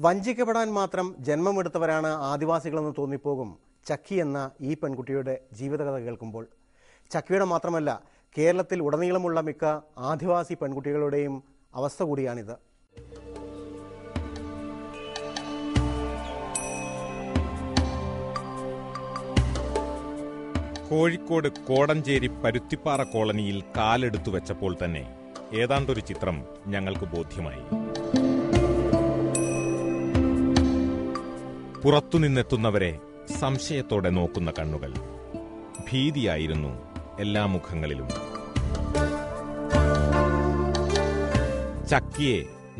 വഞ്ചിക്കപ്പെടാൻ മാത്രം ജന്മമെടുത്തവരാണ് ആദിവാസികളെന്ന് തോന്നിപ്പോകും ചക്കി എന്ന ഈ പെൺകുട്ടിയുടെ ജീവിതകഥ കേൾക്കുമ്പോൾ. ചക്കിയുടെ മാത്രമല്ല, കേരളത്തിൽ ഉടനീളമുള്ള മിക്ക ആദിവാസി പെൺകുട്ടികളുടെയും അവസ്ഥ കൂടിയാണിത്. കോഴിക്കോട് കോടഞ്ചേരി പരുത്തിപ്പാറ കോളനിയിൽ കാലെടുത്തു വെച്ചപ്പോൾ തന്നെ ഏതാണ്ടൊരു ചിത്രം ഞങ്ങൾക്ക് ബോധ്യമായി. പുറത്തുനിന്നെത്തുന്നവരെ സംശയത്തോടെ നോക്കുന്ന കണ്ണുകൾ, ഭീതിയായിരുന്നു എല്ലാ മുഖങ്ങളിലും. ചക്കിയെ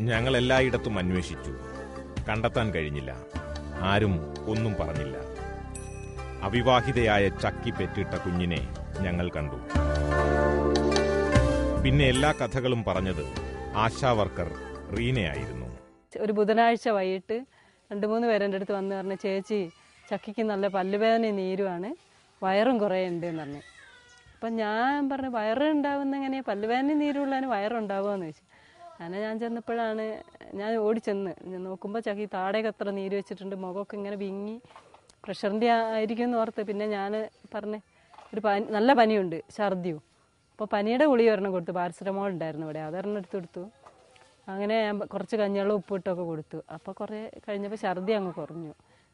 ഞങ്ങൾ എല്ലായിടത്തും അന്വേഷിച്ചു, കണ്ടെത്താൻ കഴിഞ്ഞില്ല. ആരും ഒന്നും പറഞ്ഞില്ല. അവിവാഹിതയായ ചക്കി പെറ്റിട്ട കുഞ്ഞിനെ ഞങ്ങൾ കണ്ടു. പിന്നെ എല്ലാ കഥകളും പറഞ്ഞത് ആശാവർക്കർ റീനയായിരുന്നു. ഒരു ബുധനാഴ്ച വൈകിട്ട് 2-3 പേര് എൻ്റെ അടുത്ത് വന്ന് പറഞ്ഞു, ചേച്ചി ചക്കിക്ക് നല്ല പല്ലുവേദന നീരുവാണ്, വയറും കുറേ ഉണ്ട് എന്ന് പറഞ്ഞു. അപ്പം ഞാൻ പറഞ്ഞു, വയറുണ്ടാവുന്ന എങ്ങനെ, പല്ലുവേദന നീരുള്ളതിന് വയറുണ്ടാവുമെന്ന് ചോദിച്ചു. അങ്ങനെ ഞാൻ ചെന്നപ്പോഴാണ്, ഞാൻ ഓടിച്ചെന്ന് നോക്കുമ്പോൾ ചക്കി താടേക്ക് അത്ര നീര് വെച്ചിട്ടുണ്ട്, മുഖമൊക്കെ ഇങ്ങനെ വിങ്ങി, പ്രഷറിൻ്റെ ആയിരിക്കും എന്ന് ഓർത്ത്. പിന്നെ ഞാൻ പറഞ്ഞ് നല്ല പനിയുണ്ട്, ഛർദിയും. അപ്പോൾ പനിയുടെ ഗുളിക ഒരെണ്ണം കൊടുത്തു, പാരസെറ്റമോൾ ഉണ്ടായിരുന്നു ഇവിടെ, അതൊരെണ്ണം എടുത്ത് കൊടുത്തു. അങ്ങനെ ഞാൻ കുറച്ച് കഞ്ഞിവെള്ളം ഉപ്പിട്ടൊക്കെ കൊടുത്തു. അപ്പോൾ കുറേ കഴിഞ്ഞപ്പോൾ ഛർദി അങ്ങ് കുറഞ്ഞു.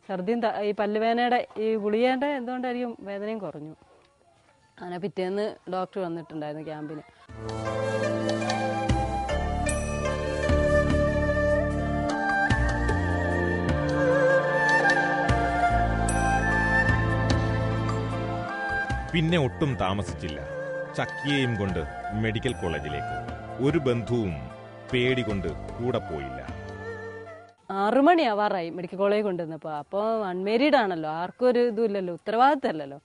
ഛർദിയും ഈ പല്ലുവേദനയുടെ ഈ ഗുളികേൻ്റെ എന്തുകൊണ്ടായിരിക്കും വേദനയും കുറഞ്ഞു. അങ്ങനെ പിറ്റേന്ന് ഡോക്ടർ വന്നിട്ടുണ്ടായിരുന്നു ക്യാമ്പിന്. പിന്നെ ഒട്ടും താമസിച്ചില്ല. ചക്കിയെയും കൊണ്ട് മെഡിക്കൽ കോളേജിലേക്ക്. ഒരു ബന്ധുവും പേടി കൊണ്ട് കൂടെ പോയില്ല. 6 മണി ആവാറായി മെഡിക്കൽ കോളേജിൽ കൊണ്ടുവന്നപ്പോൾ. അപ്പോൾ അൺമേരീഡ് ആണല്ലോ, ആർക്കും ഒരു ഇതുമില്ലല്ലോ, ഉത്തരവാദിത്തമല്ലല്ലോ.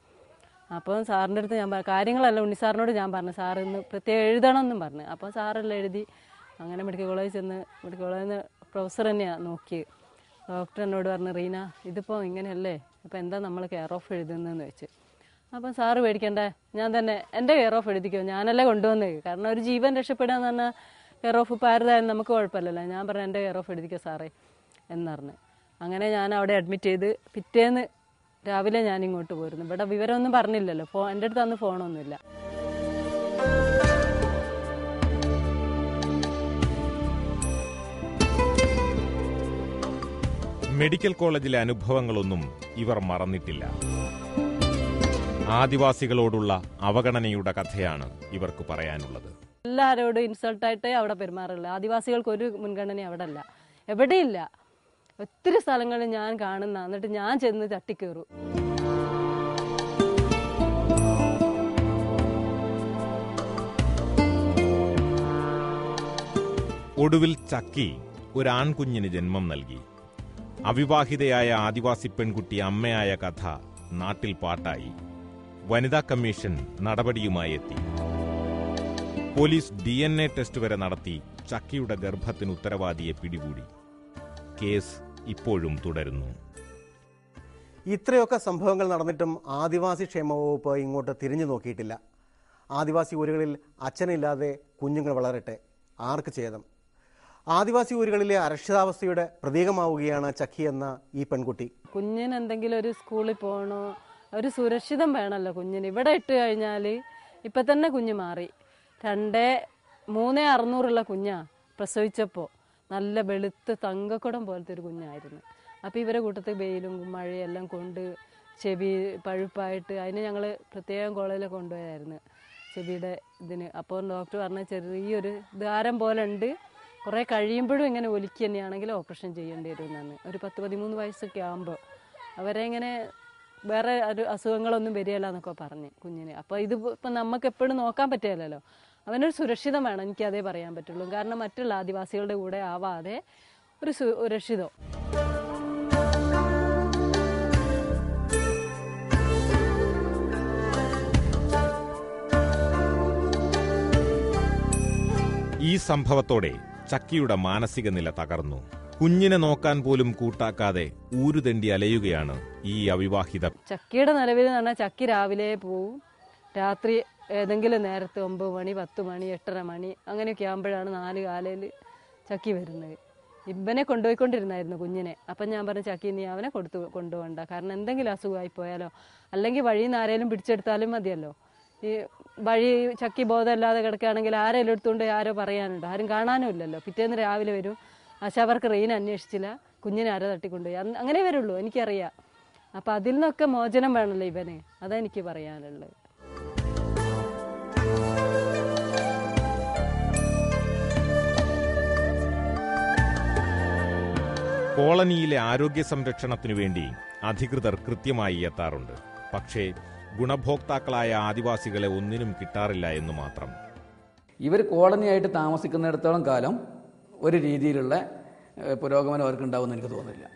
അപ്പം സാറിൻ്റെ അടുത്ത് ഞാൻ കാര്യങ്ങളല്ല ഉണ്ണി സാറിനോട് ഞാൻ പറഞ്ഞു, സാർ ഇന്ന് പ്രത്യേകം എഴുതണമെന്നും പറഞ്ഞു. അപ്പോൾ സാറെല്ലാം എഴുതി. അങ്ങനെ മെഡിക്കൽ കോളേജിൽ ചെന്ന് മെഡിക്കൽ കോളേജിൽ നിന്ന് പ്രൊഫസർ തന്നെയാണ് നോക്കി. ഡോക്ടർ എന്നോട് പറഞ്ഞു, റീന ഇതിപ്പോൾ ഇങ്ങനെയല്ലേ, അപ്പോൾ എന്താ നമ്മൾ കെയർ ഓഫ് എഴുതുന്നതെന്ന് വെച്ച്. അപ്പം സാറ് പേടിക്കണ്ടേ, ഞാൻ തന്നെ എൻ്റെ കെയർ ഓഫ് എഴുതിക്കോ, ഞാനല്ലേ കൊണ്ടുവന്നേ. കാരണം ഒരു ജീവൻ രക്ഷപ്പെടുകയെന്ന് പറഞ്ഞാൽ കെയർ ഓഫ് ഇപ്പോൾ ആരുതായാലും നമുക്ക് കുഴപ്പമില്ലല്ലോ. ഞാൻ പറഞ്ഞു, എൻ്റെ കെയർ ഓഫ് എഴുതിക്കോ സാറേ എന്ന് പറഞ്ഞു. അങ്ങനെ ഞാൻ അവിടെ അഡ്മിറ്റ് ചെയ്ത് പിറ്റേന്ന് രാവിലെ ഞാൻ ഇങ്ങോട്ട് പോയിരുന്നു. ഇവിടെ വിവരമൊന്നും പറഞ്ഞില്ലല്ലോ, എൻ്റെ അടുത്ത് അന്ന് ഫോണൊന്നുമില്ല. മെഡിക്കൽ കോളേജിലെ അനുഭവങ്ങളൊന്നും ഇവർ മറന്നിട്ടില്ല. ആദിവാസികളോടുള്ള അവഗണനയുടെ കഥയാണ് ഇവർക്ക് പറയാനുള്ളത്. എല്ലാവരോടും ഇൻസൾട്ടായിട്ടേ അവിടെ പെരുമാറുള്ളൂ. ആദിവാസികൾക്ക് ഒരു മുൻഗണന അവിടെ അല്ല, എവിടെയില്ല. ഒത്തിരി സ്ഥലങ്ങളിൽ ഞാൻ കാണുന്ന, എന്നിട്ട് ഞാൻ ചെന്ന് തട്ടിക്കേറു. ഒടുവിൽ ചക്കി ഒരു ആൺകുഞ്ഞിന് ജന്മം നൽകി. അവിവാഹിതയായ ആദിവാസി പെൺകുട്ടി അമ്മയായ കഥ നാട്ടിൽ പാട്ടായി. വനിതാ കമ്മീഷൻ നടപടിയുമായി എത്തി. പോലീസ് DNA ടെസ്റ്റ് വരെ നടത്തി ചക്കിയുടെ ഗർഭത്തിന് ഉത്തരവാദിയെ പിടികൂടി. കേസ് ഇപ്പോഴും തുടരുന്നു. ഇത്രയൊക്കെ സംഭവങ്ങൾ നടന്നിട്ടും ആദിവാസി ക്ഷേമ വകുപ്പ് ഇങ്ങോട്ട് തിരിഞ്ഞു നോക്കിയിട്ടില്ല. ആദിവാസി ഊരുകളിൽ അച്ഛനില്ലാതെ കുഞ്ഞുങ്ങൾ വളരട്ടെ, ആർക്ക് ഛേദം. ആദിവാസി ഊരുകളിലെ അരക്ഷിതാവസ്ഥയുടെ പ്രതീകമാവുകയാണ് ചക്കി എന്ന ഈ പെൺകുട്ടി. കുഞ്ഞിന് എന്തെങ്കിലും ഒരു സ്കൂളിൽ പോകണോ, ഒരു സുരക്ഷിതം വേണമല്ലോ കുഞ്ഞിന്. ഇവിടെ ഇട്ട് കഴിഞ്ഞാൽ ഇപ്പം തന്നെ കുഞ്ഞ് മാറി. 3,600 കുഞ്ഞാ പ്രസവിച്ചപ്പോൾ. നല്ല വെളുത്ത് തങ്കക്കുടം പോലത്തെ ഒരു കുഞ്ഞായിരുന്നു. അപ്പോൾ ഇവരെ കൂട്ടത്തിൽ വെയിലും മഴയെല്ലാം കൊണ്ട് ചെവി പഴുപ്പായിട്ട്, അതിന് ഞങ്ങൾ പ്രത്യേകം കോളേജിൽ കൊണ്ടുപോയായിരുന്നു ചെവിയുടെ ഇതിന്. അപ്പോൾ ഡോക്ടർ പറഞ്ഞ ചെറിയൊരു ദ്വാരം പോലെ ഉണ്ട്, കുറേ കഴിയുമ്പോഴും ഇങ്ങനെ ഒലിക്ക് തന്നെയാണെങ്കിൽ ഓപ്പറേഷൻ ചെയ്യേണ്ടി വരുമെന്നാണ്. ഒരു 10-13 വയസ്സൊക്കെ ആകുമ്പോൾ അവരെ ഇങ്ങനെ വേറെ ഒരു അസുഖങ്ങളൊന്നും വരികയില്ല എന്നൊക്കെ പറഞ്ഞ് കുഞ്ഞിന്. അപ്പോൾ ഇത് ഇപ്പം നമുക്ക് എപ്പോഴും നോക്കാൻ പറ്റില്ലല്ലോ. അവനൊരു സുരക്ഷിതം വേണം, എനിക്കതേ പറയാൻ പറ്റുള്ളൂ. കാരണം മറ്റുള്ള ആദിവാസികളുടെ കൂടെ ആവാതെ ഒരു സുരക്ഷിതം. ഈ സംഭവത്തോടെ ചക്കിയുടെ മാനസിക നില തകർന്നു. കുഞ്ഞിനെ നോക്കാൻ പോലും കൂട്ടാക്കാതെ ഊരുതെണ്ടി അലയുകയാണ് ഈ അവിവാഹിത. ചക്കിയുടെ നിലവിൽ എന്ന് പറഞ്ഞാൽ ചക്കി രാവിലെ പോവും, രാത്രി ഏതെങ്കിലും നേരത്ത് 9 മണി 10 മണി 8:30 മണി അങ്ങനെയൊക്കെ ആകുമ്പോഴാണ് 4 കാലയിൽ ചക്കി വരുന്നത്. ഇവനെ കൊണ്ടുപോയിക്കൊണ്ടിരുന്നായിരുന്നു കുഞ്ഞിനെ. അപ്പം ഞാൻ പറഞ്ഞു ചക്കി നീ അവനെ കൊണ്ടുപോകണ്ട, കാരണം എന്തെങ്കിലും അസുഖമായി പോയാലോ, അല്ലെങ്കിൽ വഴിയിൽ നിന്ന് ആരെങ്കിലും പിടിച്ചെടുത്താലും മതിയല്ലോ. ഈ വഴി ചക്കി ബോധമില്ലാതെ കിടക്കുകയാണെങ്കിൽ ആരെങ്കിലും എടുത്തുകൊണ്ട് ആരോ പറയാനുണ്ടോ, ആരും കാണാനും ഇല്ലല്ലോ. പിറ്റേന്ന് രാവിലെ വരും, ആശാവർക്ക് റീന അന്വേഷിച്ചില്ല, കുഞ്ഞിനെ ആരോ തട്ടിക്കൊണ്ടുപോയി, അങ്ങനെ വരുള്ളൂ, എനിക്കറിയാം. അപ്പം അതിൽ നിന്നൊക്കെ മോചനം വേണമല്ലോ ഇവന്, അതെനിക്ക് പറയാനുള്ളത്. കോളനിയിലെ ആരോഗ്യ സംരക്ഷണത്തിനു വേണ്ടി അധികൃതർ കൃത്യമായി എത്താറുണ്ട്. പക്ഷേ ഗുണഭോക്താക്കളായ ആദിവാസികളെ ഒന്നിനും കിട്ടാറില്ല എന്ന് മാത്രം. ഇവർ കോളനിയായിട്ട് താമസിക്കുന്നിടത്തോളം കാലം ഒരു രീതിയിലുള്ള പുരോഗമനം അവർക്ക് ഉണ്ടാവുമെന്ന് എനിക്ക് തോന്നുന്നില്ല.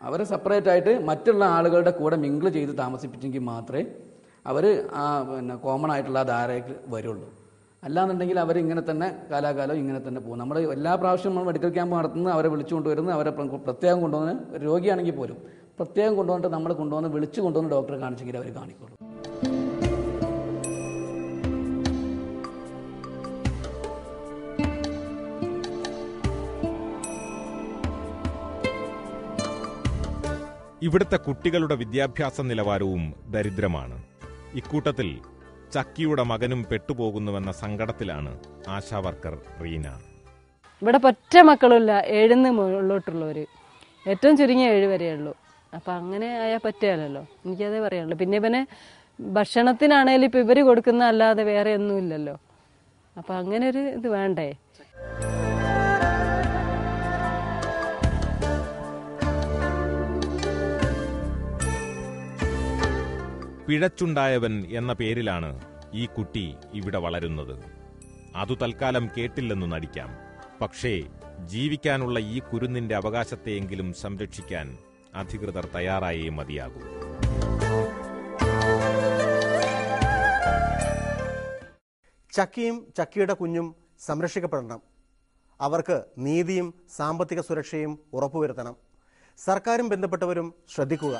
അവരെ സെപ്പറേറ്റ് ആയിട്ട് മറ്റുള്ള ആളുകളുടെ കൂടെ മിങ്കിൾ ചെയ്ത് താമസിപ്പിച്ചെങ്കിൽ മാത്രമേ അവർ കോമൺ ആയിട്ടുള്ള ധാരയ്ക്ക് വരുള്ളൂ. അല്ലാന്നുണ്ടെങ്കിൽ അവർ ഇങ്ങനെ തന്നെ കാലാകാലം ഇങ്ങനെ തന്നെ പോകും. നമ്മൾ എല്ലാ പ്രാവശ്യവും നമ്മൾ മെഡിക്കൽ ക്യാമ്പ് നടത്തുന്നത് അവരെ വിളിച്ചുകൊണ്ടുവരുന്നു, അവരെ പ്രത്യേകം കൊണ്ടുവന്ന്, രോഗിയാണെങ്കിൽ പോലും പ്രത്യേകം കൊണ്ടുവന്നിട്ട് നമ്മൾ കൊണ്ടുവന്ന് വിളിച്ചു കൊണ്ടുവന്ന് ഡോക്ടറെ കാണിച്ചെങ്കിൽ അവർ കാണിക്കുള്ളൂ. ഇവിടുത്തെ കുട്ടികളുടെ വിദ്യാഭ്യാസ നിലവാരവും ദരിദ്രമാണ്. ഇക്കൂട്ടത്തിൽ ചക്കിയുടെ മകനും പെട്ടുപോകുന്നുവെന്ന സങ്കടത്തിലാണ് ആശാവർക്കർ റീന. ഇവിടെ ഒറ്റ മക്കളുമില്ല, 7 മുകളിലോട്ടുള്ളവർ, ഏറ്റവും ചുരുങ്ങിയ 7 വരെയുള്ളൂ. അപ്പം അങ്ങനെ ആയാൽ പറ്റുകയല്ലോ, എനിക്കതേ പറയാനുള്ളൂ. പിന്നെ ഇവനെ ഭക്ഷണത്തിനാണേലും ഇപ്പം ഇവർ കൊടുക്കുന്ന അല്ലാതെ വേറെ ഒന്നുമില്ലല്ലോ. അപ്പം അങ്ങനെ ഒരു ഇത് വേണ്ടേ. പിഴച്ചുണ്ടായവൻ എന്ന പേരിലാണ് ഈ കുട്ടി ഇവിടെ വളരുന്നത്. അതു തൽക്കാലം കേട്ടില്ലെന്നു നടിക്കാം. പക്ഷേ ജീവിക്കാനുള്ള ഈ കുരുന്നിന്റെ അവകാശത്തെയെങ്കിലും സംരക്ഷിക്കാൻ അധികൃതർ തയ്യാറായേ മതിയാകൂ. ചക്കിയും ചക്കിയുടെ കുഞ്ഞും സംരക്ഷിക്കപ്പെടണം. അവർക്ക് നീതിയും സാമ്പത്തിക സുരക്ഷയും ഉറപ്പുവരുത്തണം. സർക്കാരും ബന്ധപ്പെട്ടവരും ശ്രദ്ധിക്കുക.